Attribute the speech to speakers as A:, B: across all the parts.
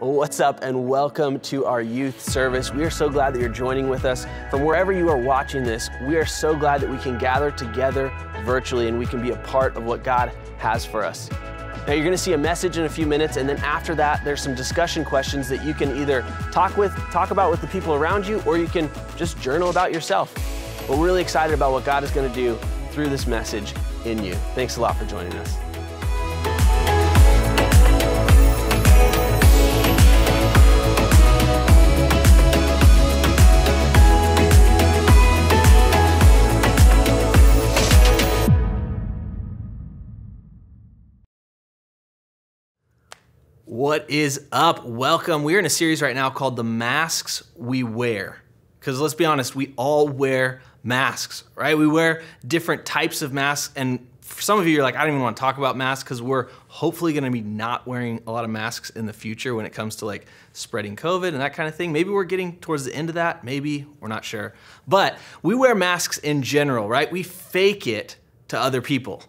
A: What's up and welcome to our youth service. We are so glad that you're joining with us. From wherever you are watching this, we are so glad that we can gather together virtually and we can be a part of what God has for us. Now you're gonna see a message in a few minutes, and then after that, there's some discussion questions that you can either talk about with the people around you, or you can just journal about yourself. We're really excited about what God is gonna do through this message in you. Thanks a lot for joining us. What is up? Welcome. We're in a series right now called The Masks We Wear. Because let's be honest, we all wear masks, right? We wear different types of masks. And for some of you, you're like, I don't even want to talk about masks because we're hopefully going to be not wearing a lot of masks in the future when it comes to like spreading COVID and that kind of thing. Maybe we're getting towards the end of that. Maybe we're not sure. But we wear masks in general, right? We fake it to other people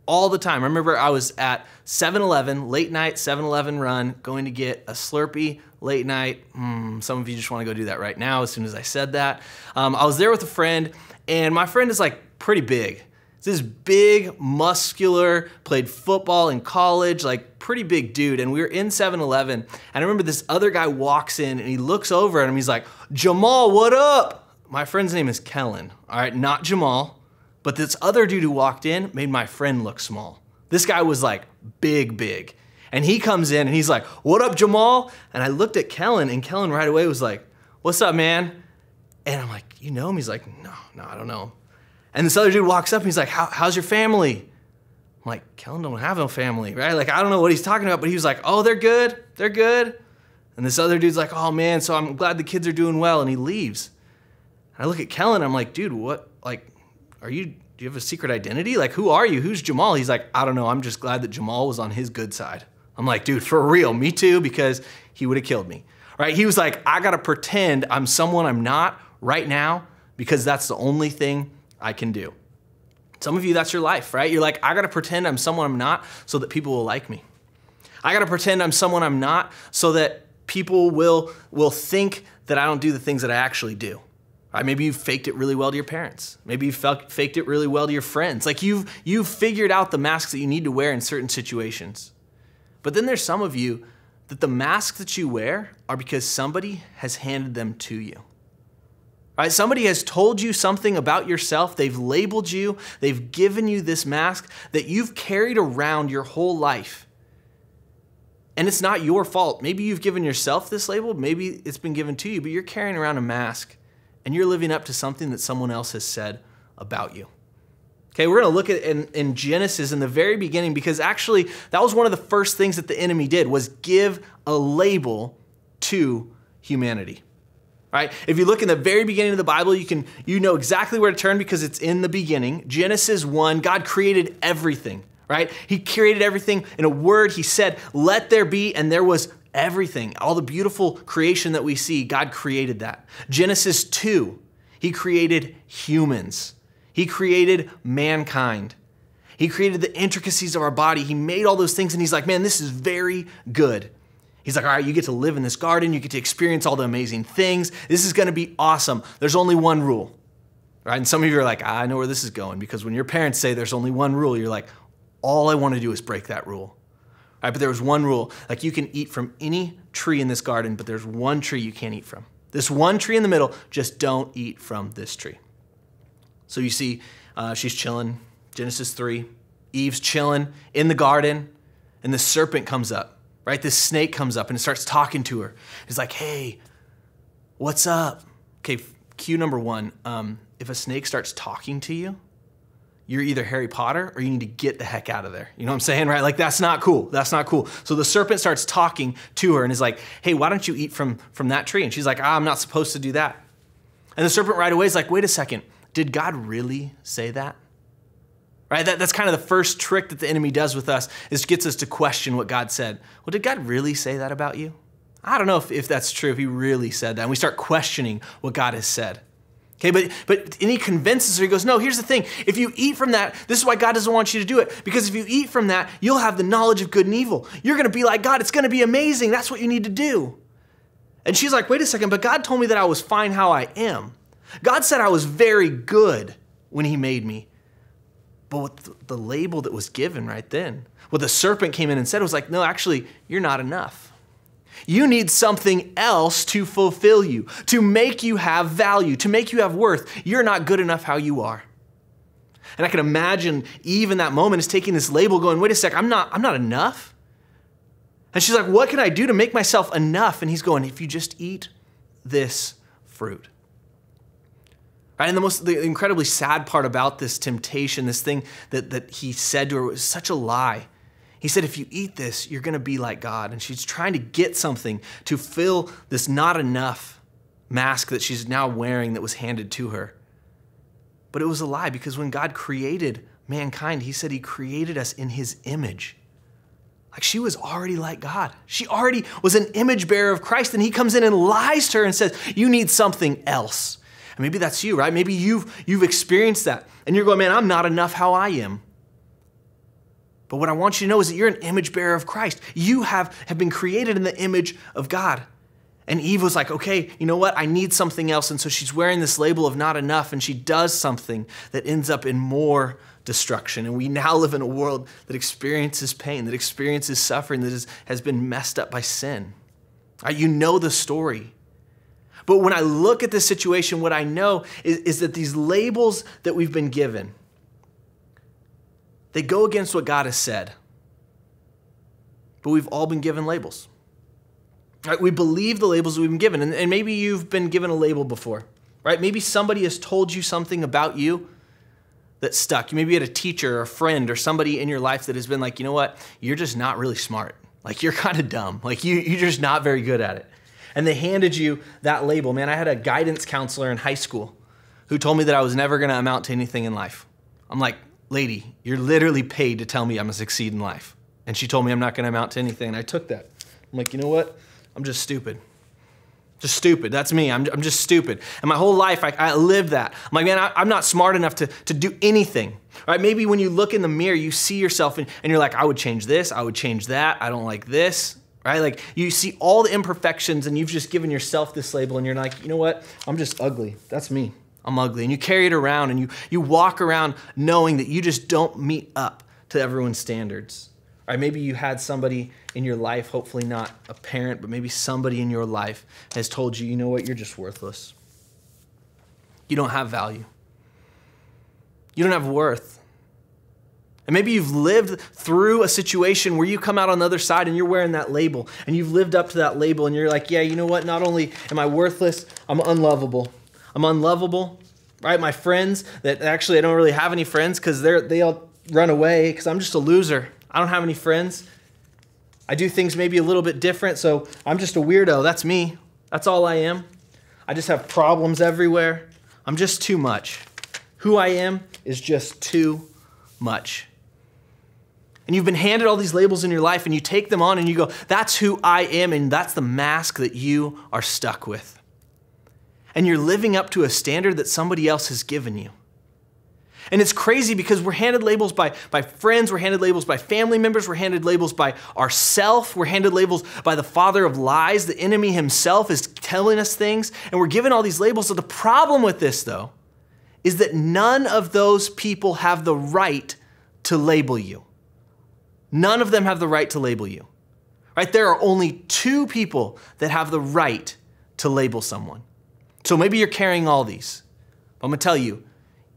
A: all the time. I remember I was at 7-Eleven, late night 7-Eleven run, going to get a Slurpee late night. Some of you just want to go do that right now as soon as I said that. I was there with a friend, and my friend is like pretty big. It's this big, muscular, played football in college, like pretty big dude. And we were in 7-Eleven, and I remember this other guy walks in and he looks over at him. He's like, Jamal, what up? My friend's name is Kellen, all right, not Jamal. But this other dude who walked in made my friend look small. This guy was like big. And he comes in and he's like, what up, Jamal? And I looked at Kellen, and Kellen right away was like, what's up, man? And I'm like, you know him? He's like, no, I don't know him. And this other dude walks up and he's like, how's your family? I'm like, Kellen don't have no family, right? Like, I don't know what he's talking about, but he was like, oh, they're good. And this other dude's like, oh man, so I'm glad the kids are doing well. And he leaves. And I look at Kellen, I'm like, dude, what, like, do you have a secret identity? Like, who are you? Who's Jamal? He's like, I don't know. I'm just glad that Jamal was on his good side. I'm like, dude, for real, me too, because he would have killed me, right? He was like, I got to pretend I'm someone I'm not right now because that's the only thing I can do. Some of you, that's your life, right? You're like, I got to pretend I'm someone I'm not so that people will like me. I got to pretend I'm someone I'm not so that people will think that I don't do the things that I actually do. Right, maybe you faked it really well to your parents. Maybe you faked it really well to your friends. Like you've figured out the masks that you need to wear in certain situations. But then there's some of you that the masks that you wear are because somebody has handed them to you. Right? Somebody has told you something about yourself. They've labeled you. They've given you this mask that you've carried around your whole life. And it's not your fault. Maybe you've given yourself this label. Maybe it's been given to you, but you're carrying around a mask. And you're living up to something that someone else has said about you. Okay, we're gonna look at in Genesis in the very beginning, because actually that was one of the first things that the enemy did, was give a label to humanity. Right? If you look in the very beginning of the Bible, you know exactly where to turn because it's in the beginning. Genesis 1, God created everything, right? He created everything in a word. He said, let there be, and there was everything, all the beautiful creation that we see, God created that. Genesis 2, he created humans. He created mankind. He created the intricacies of our body. He made all those things, and he's like, man, this is very good. He's like, all right, you get to live in this garden. You get to experience all the amazing things. This is going to be awesome. There's only one rule, right? And some of you are like, I know where this is going, because when your parents say there's only one rule, you're like, all I want to do is break that rule. Right, but there was one rule, like you can eat from any tree in this garden, but there's one tree you can't eat from. This one tree in the middle, just don't eat from this tree. So you see, she's chilling, Genesis 3, Eve's chilling in the garden, and the serpent comes up, right? This snake comes up and it starts talking to her. It's like, hey, what's up? Okay, cue number one, if a snake starts talking to you, you're either Harry Potter or you need to get the heck out of there. You know what I'm saying, right? Like, that's not cool. That's not cool. So the serpent starts talking to her and is like, hey, why don't you eat from that tree? And she's like, I'm not supposed to do that. And the serpent right away is like, wait a second. Did God really say that? Right? That's kind of the first trick that the enemy does with us, is gets us to question what God said. Well, did God really say that about you? I don't know if that's true, if he really said that. And we start questioning what God has said. Okay, but and he convinces her, he goes, no, here's the thing. If you eat from that, this is why God doesn't want you to do it. Because if you eat from that, you'll have the knowledge of good and evil. You're going to be like God. It's going to be amazing. That's what you need to do. And she's like, wait a second, but God told me that I was fine how I am. God said I was very good when he made me. But with the label that was given right then, what the serpent came in and said was like, no, actually, you're not enough. You need something else to fulfill you, to make you have value, to make you have worth. You're not good enough how you are. And I can imagine Eve in that moment is taking this label going, wait a sec, I'm not enough. And she's like, what can I do to make myself enough? And he's going, if you just eat this fruit. Right? And the incredibly sad part about this temptation, this thing that he said to her was such a lie. He said, if you eat this, you're going to be like God. And she's trying to get something to fill this not enough mask that she's now wearing that was handed to her. But it was a lie, because when God created mankind, he said he created us in his image. Like, she was already like God. She already was an image bearer of Christ. And he comes in and lies to her and says, you need something else. And maybe that's you, right? Maybe you've experienced that. And you're going, man, I'm not enough how I am. But what I want you to know is that you're an image bearer of Christ. You have been created in the image of God. And Eve was like, okay, you know what? I need something else. And so she's wearing this label of not enough, and she does something that ends up in more destruction. And we now live in a world that experiences pain, that experiences suffering, that has been messed up by sin. Right? You know the story. But when I look at this situation, what I know is that these labels that we've been given, they go against what God has said. But we've all been given labels. Right? We believe the labels we've been given. And maybe you've been given a label before. Right? Maybe somebody has told you something about you that stuck. Maybe you had a teacher or a friend or somebody in your life that has been like, you know what? You're just not really smart. Like, you're kind of dumb. Like, you're just not very good at it. And they handed you that label. Man, I had a guidance counselor in high school who told me that I was never going to amount to anything in life. I'm like, lady, you're literally paid to tell me I'm going to succeed in life. And she told me I'm not going to amount to anything. And I took that. I'm like, you know what? I'm just stupid. Just stupid. That's me. I'm just stupid. And my whole life, I lived that. I'm like, man, I'm not smart enough to do anything. Right? Maybe when you look in the mirror, you see yourself and you're like, I would change this. I would change that. I don't like this. Right? Like, you see all the imperfections and you've just given yourself this label and you're like, you know what? I'm just ugly. That's me. I'm ugly. And you carry it around and you walk around knowing that you just don't meet up to everyone's standards. Right? Maybe you had somebody in your life, hopefully not a parent, but maybe somebody in your life has told you, you know what? You're just worthless. You don't have value. You don't have worth. And maybe you've lived through a situation where you come out on the other side and you're wearing that label and you've lived up to that label and you're like, yeah, you know what? Not only am I worthless, I'm unlovable. I'm unlovable, right? My friends, that actually I don't really have any friends because they all run away because I'm just a loser. I don't have any friends. I do things maybe a little bit different, so I'm just a weirdo. That's me. That's all I am. I just have problems everywhere. I'm just too much. Who I am is just too much. And you've been handed all these labels in your life and you take them on and you go, that's who I am, and that's the mask that you are stuck with. And you're living up to a standard that somebody else has given you. And it's crazy because we're handed labels by friends, we're handed labels by family members, we're handed labels by ourself, we're handed labels by the father of lies. The enemy himself is telling us things, and we're given all these labels. So the problem with this, though, is that none of those people have the right to label you. None of them have the right to label you. Right? There are only two people that have the right to label someone. So maybe you're carrying all these. But I'm going to tell you,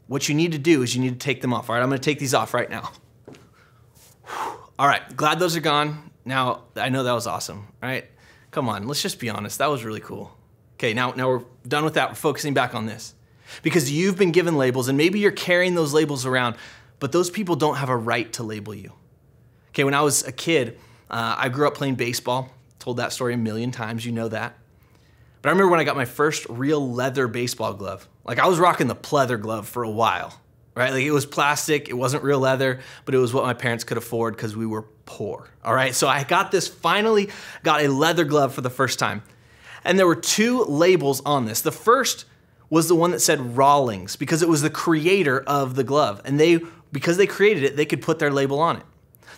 A: what you need to do is you need to take them off. All right, I'm going to take these off right now. All right, glad those are gone. Now, I know that was awesome, all right? Come on, let's just be honest. That was really cool. Okay, now we're done with that. We're focusing back on this. Because you've been given labels, and maybe you're carrying those labels around, but those people don't have a right to label you. Okay, when I was a kid, I grew up playing baseball. Told that story a million times, you know that. But I remember when I got my first real leather baseball glove. Like, I was rocking the pleather glove for a while, right? Like, it was plastic, it wasn't real leather, but it was what my parents could afford because we were poor, all right? So I finally got a leather glove for the first time. And there were two labels on this. The first was the one that said Rawlings because it was the creator of the glove. And because they created it, they could put their label on it.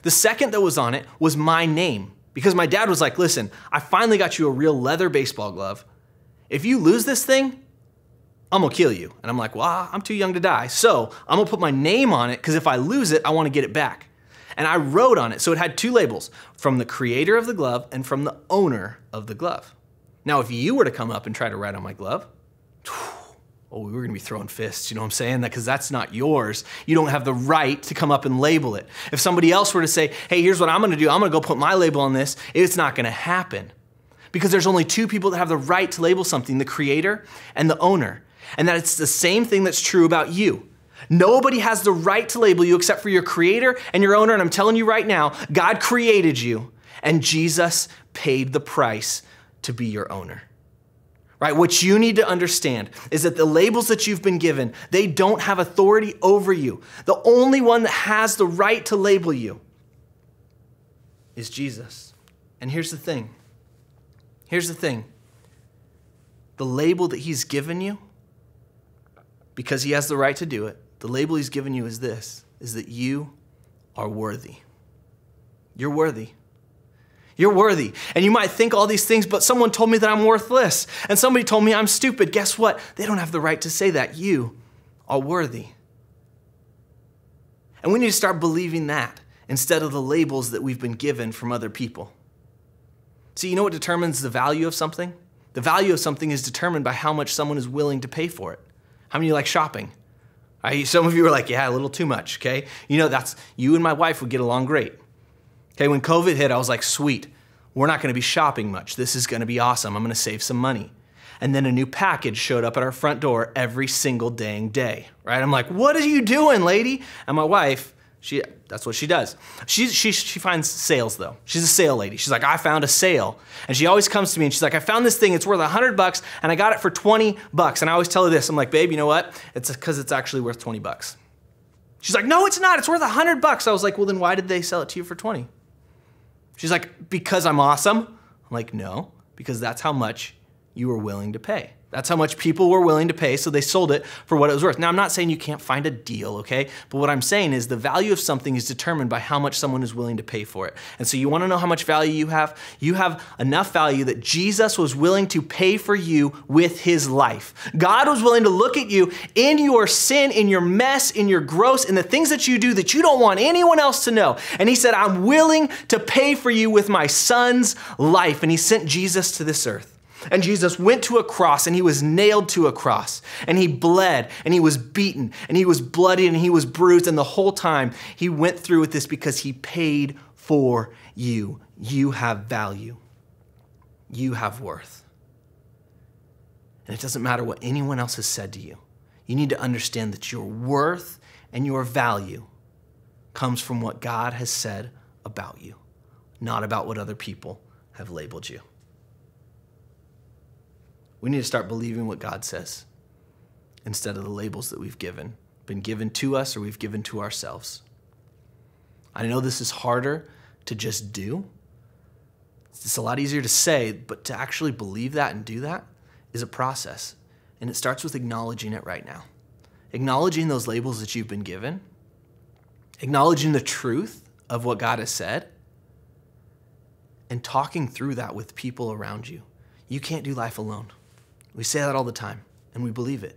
A: The second that was on it was my name because my dad was like, listen, I finally got you a real leather baseball glove. If you lose this thing, I'm gonna kill you. And I'm like, well, I'm too young to die. So I'm gonna put my name on it because if I lose it, I wanna get it back. And I wrote on it. So it had two labels, from the creator of the glove and from the owner of the glove. Now, if you were to come up and try to write on my glove, oh, we were gonna be throwing fists, you know what I'm saying? Because that's not yours. You don't have the right to come up and label it. If somebody else were to say, hey, here's what I'm gonna do, I'm gonna go put my label on this, it's not gonna happen. Because there's only two people that have the right to label something, the creator and the owner. And that it's the same thing that's true about you. Nobody has the right to label you except for your creator and your owner. And I'm telling you right now, God created you and Jesus paid the price to be your owner. Right? What you need to understand is that the labels that you've been given, they don't have authority over you. The only one that has the right to label you is Jesus. And here's the thing. Here's the thing. The label that he's given you, because he has the right to do it, the label he's given you is this, is that you are worthy. You're worthy. You're worthy. And you might think all these things, but someone told me that I'm worthless. And somebody told me I'm stupid. Guess what? They don't have the right to say that. You are worthy. And we need to start believing that instead of the labels that we've been given from other people. See, you know what determines the value of something? The value of something is determined by how much someone is willing to pay for it. How many of you like shopping? Some of you are like, yeah, a little too much, okay? You know, you and my wife would get along great. Okay, when COVID hit, I was like, sweet, we're not gonna be shopping much. This is gonna be awesome. I'm gonna save some money. And then a new package showed up at our front door every single dang day, right? I'm like, what are you doing, lady? And my wife, that's what she does. She finds sales though. She's a sale lady. She's like, I found a sale. And she always comes to me and she's like, I found this thing, it's worth $100 and I got it for $20. And I always tell her this, I'm like, babe, you know what? It's because it's actually worth $20. She's like, no, it's not, it's worth $100. I was like, well then why did they sell it to you for 20? She's like, because I'm awesome. I'm like, no, because that's how much you were willing to pay. That's how much people were willing to pay, so they sold it for what it was worth. Now, I'm not saying you can't find a deal, okay? But what I'm saying is the value of something is determined by how much someone is willing to pay for it. And so you wanna know how much value you have? You have enough value that Jesus was willing to pay for you with his life. God was willing to look at you in your sin, in your mess, in your gross, in the things that you do that you don't want anyone else to know. And he said, I'm willing to pay for you with my son's life. And he sent Jesus to this earth. And Jesus went to a cross and he was nailed to a cross and he bled and he was beaten and he was bloody and he was bruised. And the whole time he went through with this because he paid for you. You have value. You have worth. And it doesn't matter what anyone else has said to you. You need to understand that your worth and your value comes from what God has said about you, not about what other people have labeled you. We need to start believing what God says instead of the labels that we've been given to us or we've given to ourselves. I know this is harder to just do. It's a lot easier to say, but to actually believe that and do that is a process. And it starts with acknowledging it right now. Acknowledging those labels that you've been given. Acknowledging the truth of what God has said. And talking through that with people around you. You can't do life alone. We say that all the time, and we believe it.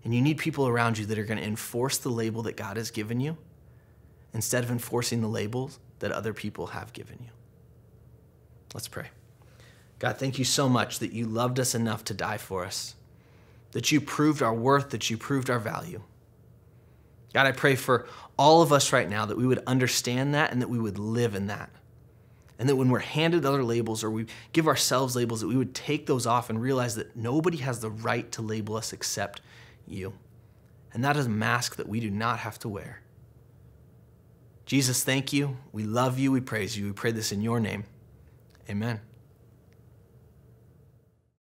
A: And you need people around you that are going to enforce the label that God has given you instead of enforcing the labels that other people have given you. Let's pray. God, thank you so much that you loved us enough to die for us, that you proved our worth, that you proved our value. God, I pray for all of us right now that we would understand that and that we would live in that. And that when we're handed other labels or we give ourselves labels, that we would take those off and realize that nobody has the right to label us except you. And that is a mask that we do not have to wear. Jesus, thank you. We love you. We praise you. We pray this in your name. Amen.